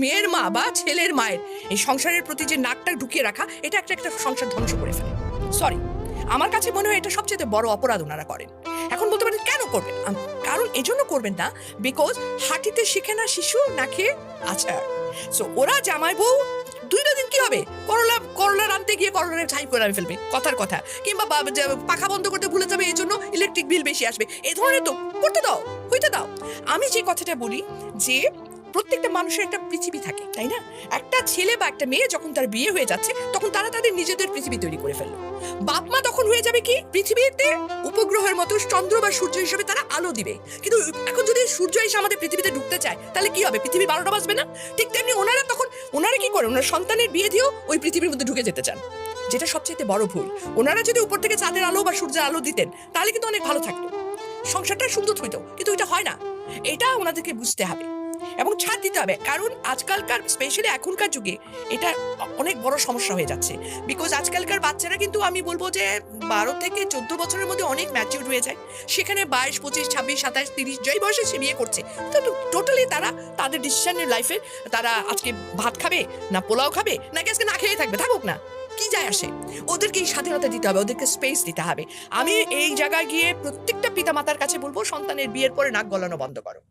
মেয়ের মা বা ছেলের মায়ের এই সংসারের প্রতি যে নাকটা ঢুকিয়ে রাখা, এটা একটা একটা সংসার ধ্বংস করে ফেলে। সরি, আমার কাছে মনে হয় এটা সবচেয়ে বড় অপরাধ ওনারা করেন। এখন বলতে পারেন কেন করবেন, কারণ এজন্য করবেন না বিকজ হাঁটিতে শিখে না শিশু না খেয়ে আচার। সো ওরা জামাই বউ দুইটা দিন কি হবে, করলা রানতে গিয়ে করলার ছাই করে ফেলবে, কথার কথা, কিংবা পাখা বন্ধ করতে ভুলে যাবে, এই জন্য ইলেকট্রিক বিল বেশি আসবে, এই ধরনের তো করতে দাও, হইতে দাও। আমি যে কথাটা বলি যে প্রত্যেকটা মানুষের একটা পৃথিবী থাকে, তাই না? একটা ছেলে বা একটা মেয়ে যখন তার বিয়ে হয়ে যাচ্ছে তখন তারা তাদের নিজেদের পৃথিবী তৈরি করে ফেললো। বাপ মা তখন হয়ে যাবে কি পৃথিবীতে উপগ্রহের মতো চন্দ্র বা সূর্য হিসেবে তারা আলো দিবে। কিন্তু এখন যদি সূর্য এসে আমাদের পৃথিবীতে ঢুকতে চায় তাহলে কি হবে, পৃথিবী 12টা বাজবে না? ঠিক তেমনি ওনারা কি করে, ওনার সন্তানের বিয়ে দিয়েও ওই পৃথিবীর মধ্যে ঢুকে যেতে চান, যেটা সবচেয়ে বড় ভুল। ওনারা যদি উপর থেকে চাঁদের আলো বা সূর্যের আলো দিতেন তাহলে কিন্তু অনেক ভালো থাকতো, সংসারটা সুন্দর হইতো, কিন্তু এটা হয় না। এটা ওনাদেরকে বুঝতে হবে এবং ছাড় দিতে হবে, কারণ আজকালকার স্পেশালি এখনকার যুগে এটা অনেক বড় সমস্যা হয়ে যাচ্ছে। বিকজ আজকালকার বাচ্চারা কিন্তু আমি বলবো যে 12 থেকে 14 বছরের মধ্যে অনেক ম্যাচিউর হয়ে যায়, সেখানে 22, 25, 26, 27, 30 যেই বয়সে সে বিয়ে করছে, তো টোটালি তারা তাদের ডিসিশনের লাইফে তারা আজকে ভাত খাবে না পোলাও খাবে নাকি আজকে না খেয়ে থাকবে, থাকুক না, কি যায় আসে। ওদেরকে এই স্বাধীনতা দিতে হবে, ওদেরকে স্পেস দিতে হবে। আমি এই জায়গায় গিয়ে প্রত্যেকটা পিতামাতার কাছে বলবো সন্তানের বিয়ের পরে নাক গলানো বন্ধ করো।